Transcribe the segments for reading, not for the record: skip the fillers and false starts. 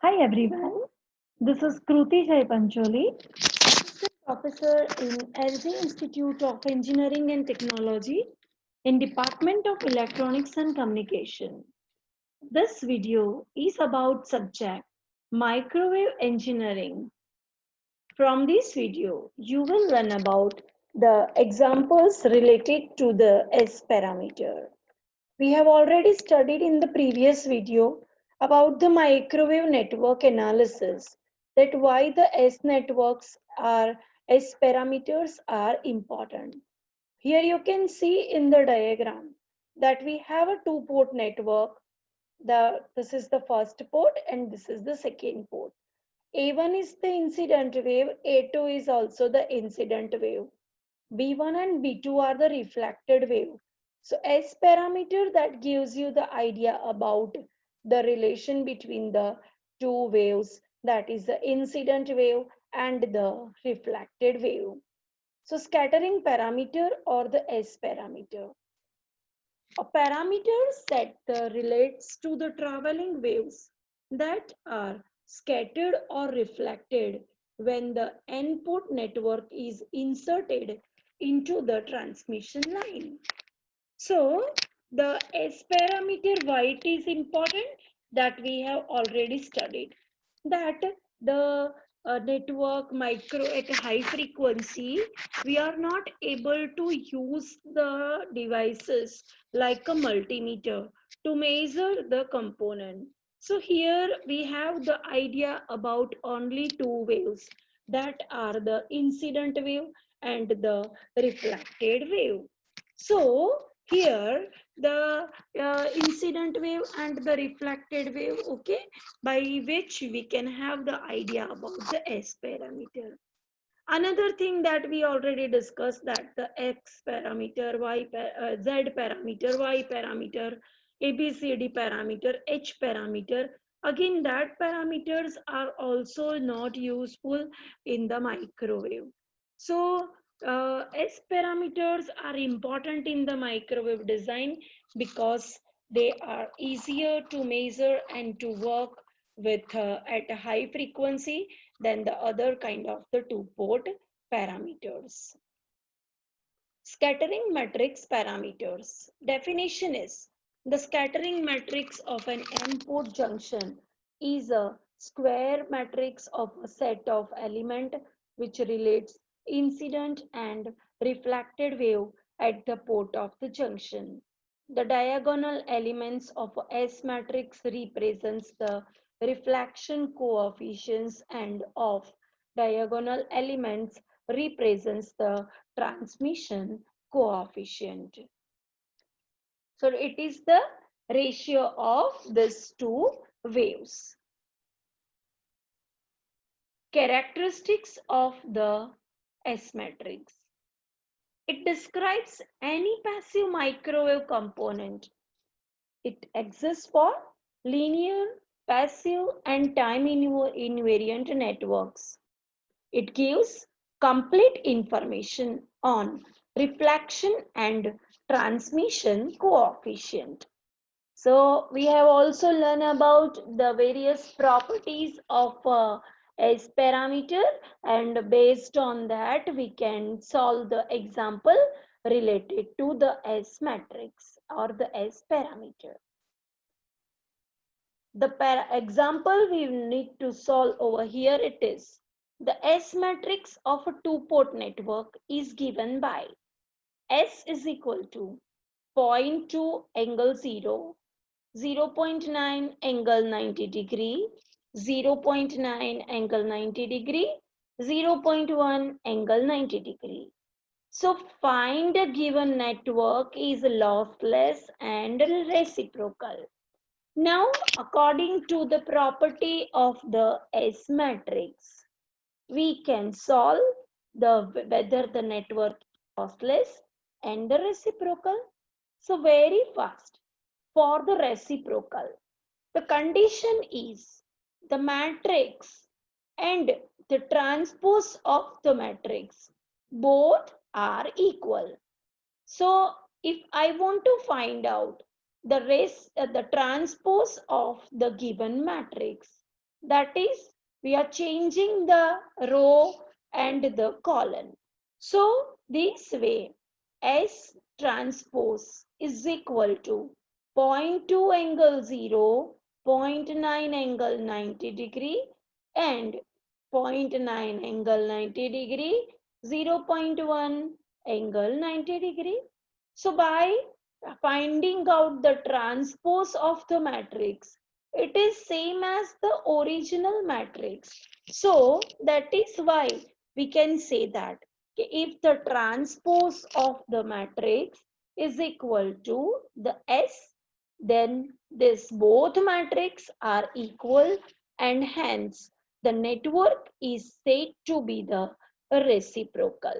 Hi everyone, this is Kruti Jai Pancholi, Assistant Professor in LG Institute of Engineering and Technology in Department of Electronics and Communication. This video is about subject Microwave Engineering. From this video, you will learn about the examples related to the S parameter. We have already studied in the previous video about the microwave network analysis, that why the S networks are S parameters are important. Here you can see in the diagram that we have a two-port network. This is the first port and this is the second port. A1 is the incident wave, A2 is also the incident wave. B1 and B2 are the reflected wave. So S parameter that gives you the idea about the relation between the two waves, that is the incident wave and the reflected wave. So scattering parameter or the S parameter. A parameter set relates to the traveling waves that are scattered or reflected when the input network is inserted into the transmission line. So the S parameter, why it is important, that we have already studied, that the network micro at a high frequency, we are not able to use the devices like a multimeter to measure the component. So here we have the idea about only two waves, that are the incident wave and the reflected wave. So here the incident wave and the reflected wave, okay, by which we can have the idea about the S parameter. Another thing that we already discussed, that the X parameter, Z parameter, Y parameter, ABCD parameter, H parameter. Again, that parameters are also not useful in the microwave. So S parameters are important in the microwave design because they are easier to measure and to work with at a high frequency than the other kind of the two-port parameters. Scattering matrix parameters. Definition is, the scattering matrix of an N-port junction is a square matrix of a set of element which relates incident and reflected wave at the port of the junction. The diagonal elements of a S matrix represents the reflection coefficients and of diagonal elements represents the transmission coefficient. So it is the ratio of these two waves. Characteristics of the S matrix. It describes any passive microwave component. It exists for linear, passive, and time invariant networks. It gives complete information on reflection and transmission coefficient. So we have also learned about the various properties of S parameter, and based on that we can solve the example related to the S matrix or the S parameter. The example we need to solve over here, it is the S matrix of a two-port network is given by S is equal to zero point 0.2 angle 0, 0.9 angle 90 degree, 0.9 angle 90 degree, 0.1 angle 90 degree. So find a given network is lossless and reciprocal. Now, according to the property of the S matrix, we can solve whether the network is lossless and the reciprocal. So very fast. For the reciprocal, the condition is the matrix and the transpose of the matrix both are equal. So if I want to find out the transpose of the given matrix, That is, we are changing the row and the column. So this way, S transpose is equal to zero point 0.2 angle 0, 0.9 angle 90 degree and 0.9 angle 90 degree, 0.1 angle 90 degree. So by finding out the transpose of the matrix, it is same as the original matrix. So that is why we can say that if the transpose of the matrix is equal to the S, then this both matrix are equal and hence the network is said to be the reciprocal.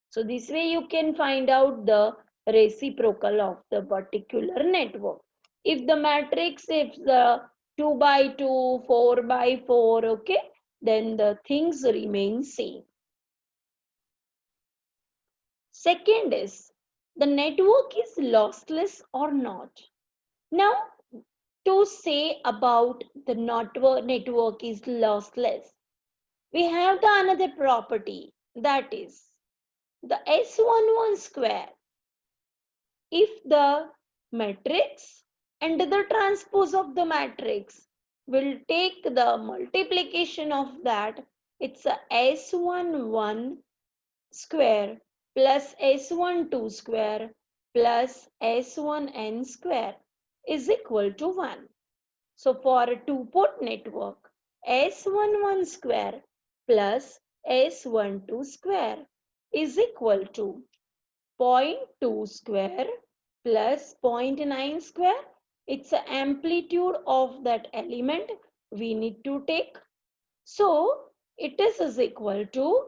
So this way you can find out the reciprocal of the particular network. If the matrix is the 2 by 2, 4 by 4, okay, then the things remain same. Second is the network is lossless or not. Now, to say about the network is lossless, we have the another property, that is the S11 square. If the matrix and the transpose of the matrix will take the multiplication of that, it's a S11 square plus S12 square plus S1n square is equal to 1. So for a two-port network, S11 square plus S12 square is equal to 0.2 square plus 0.9 square. It's the amplitude of that element we need to take. So it is equal to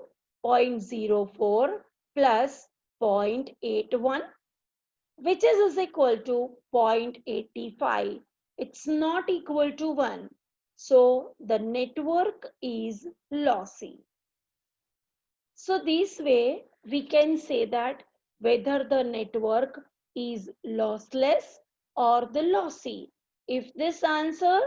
0.04 plus 0.81, which is equal to 0.85. It's not equal to 1. So the network is lossy. So this way we can say that whether the network is lossless or the lossy. If this answer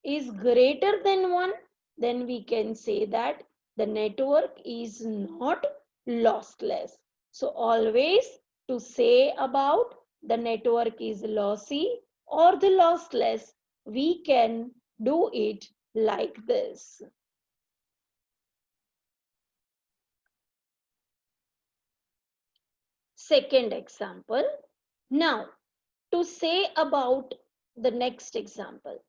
is greater than 1, then we can say that the network is not lossless. So always to say about the network is lossy or the lossless, we can do it like this. Second example. Now, to say about the next example,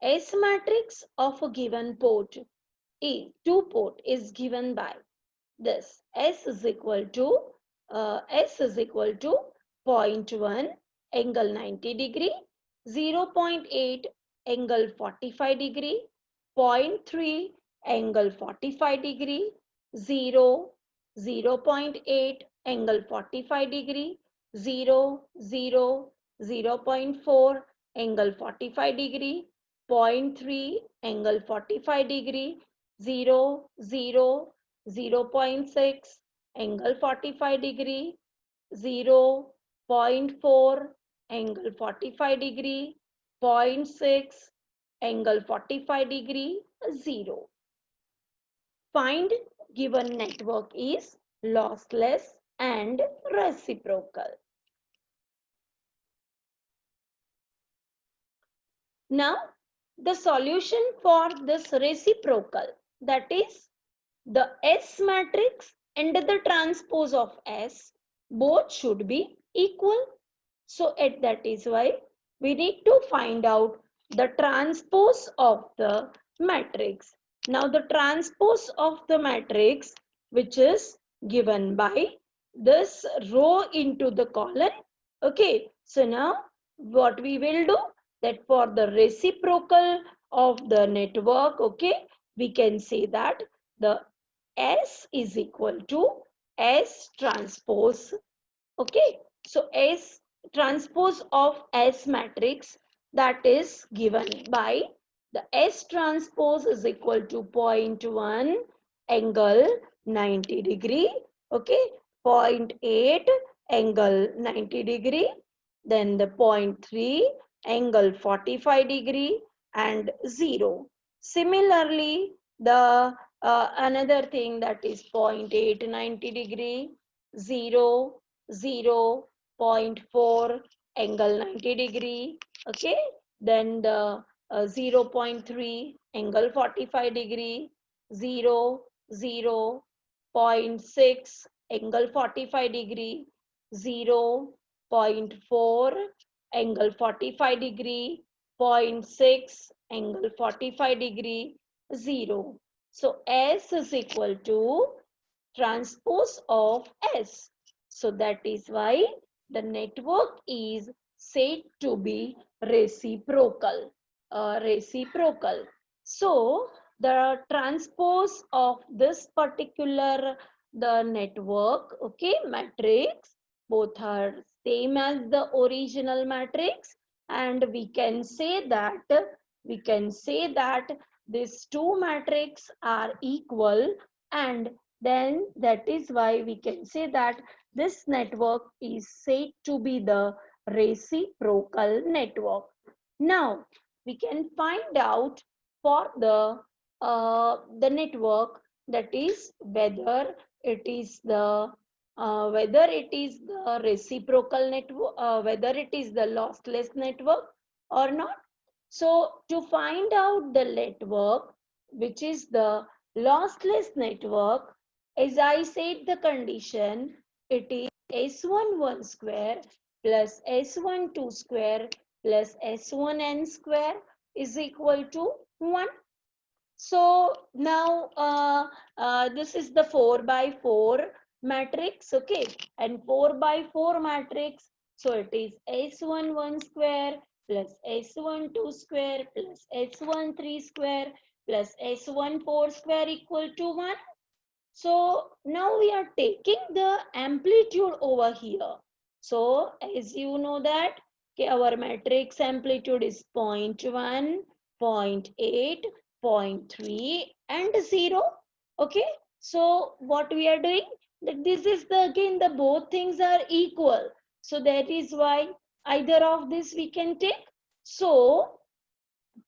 S matrix of a given port is two port is given by this S is equal to 0.1 angle 90 degree, 0.8 angle 45 degree, 0.3 angle 45 degree, 0, 0.8 angle 45 degree, 0, 0, 0.4 angle 45 degree, 0.3 angle 45 degree, 0, 0, 0.6 angle 45 degree, 0.4 angle 45 degree, 0.6 angle 45 degree, 0. Find given network is lossless and reciprocal. Now, the solution for this reciprocal, that is the S matrix and the transpose of S, both should be equal. So that is why we need to find out the transpose of the matrix. Now the transpose of the matrix, which is given by this row into the column. Okay, so now what we will do, that for the reciprocal of the network, okay, we can say that the S is equal to S transpose. Okay, so S transpose of S matrix, that is given by the S transpose is equal to 0.1 angle 90 degree, okay, 0.8 angle 90 degree, then the 0.3 angle 45 degree and 0. Similarly, the another thing, that is 0.8 90 degree, 0 0 0.4 angle 90 degree. Okay, then the 0.3 angle 45 degree, 0 0 0.6 angle 45 degree, 0 0.4 angle 45 degree, 0.6 angle 45 degree, 0. So S is equal to transpose of S. So that is why the network is said to be reciprocal. Reciprocal. So the transpose of this particular the network, okay, matrix, both are same as the original matrix, and we can say that these two matrices are equal, and then that is why we can say that this network is said to be the reciprocal network. Now we can find out for the network, that is whether it is the reciprocal network, whether it is the lossless network or not. So to find out the network which is the lossless network, as I said the condition, it is S11 square plus S12 square plus S1n square is equal to 1. So now this is the 4 by 4 matrix, okay, and 4 by 4 matrix. So it is S11 square plus S12 square plus S13 square plus S14 square equal to 1. So now we are taking the amplitude over here. So as you know that, okay, our matrix amplitude is 0.1, 0.8, 0.3 and 0. Okay. So what we are doing, that this is the, again the both things are equal. So that is why either of this we can take. So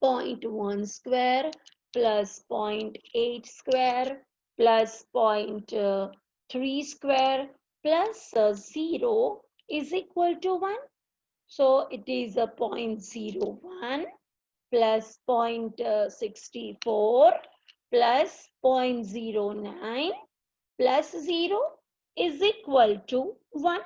0.1 square plus 0.8 square plus 0.3 square plus 0 is equal to 1. So it is a 0.01 plus 0.64 plus 0.09 plus 0 is equal to 1.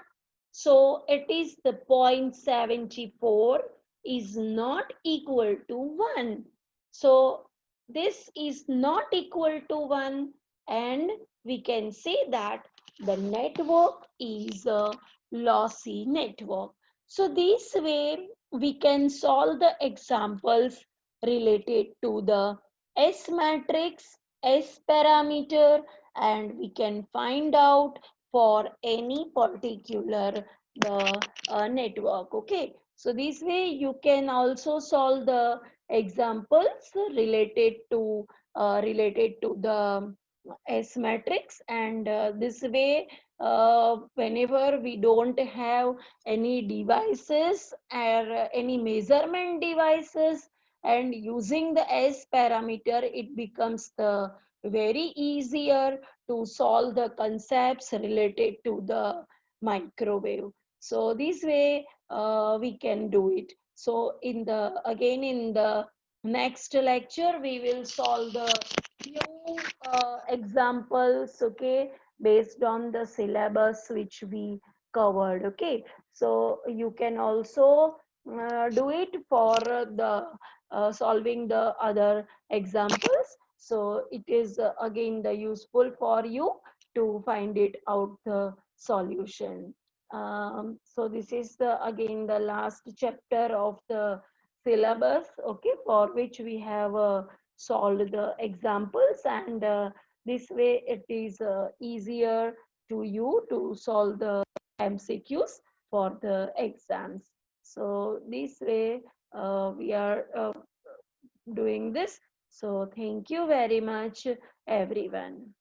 So it is the 0.74 is not equal to 1. So this is not equal to 1, and we can say that the network is a lossy network. So this way we can solve the examples related to the S matrix, S parameter, and we can find out for any particular the network. Okay, so this way you can also solve the examples related to the S matrix, and this way whenever we don't have any devices or any measurement devices, and using the S parameter, it becomes the very easier to solve the concepts related to the microwave. So this way we can do it. So in the next lecture we will solve the few examples, okay, based on the syllabus which we covered. Okay, so you can also do it for the solving the other examples. So it is again the useful for you to find it out the solution. So this is the again the last chapter of the syllabus, okay, for which we have solved the examples, and this way it is easier to you to solve the MCQs for the exams. So this way we are doing this. So thank you very much, everyone.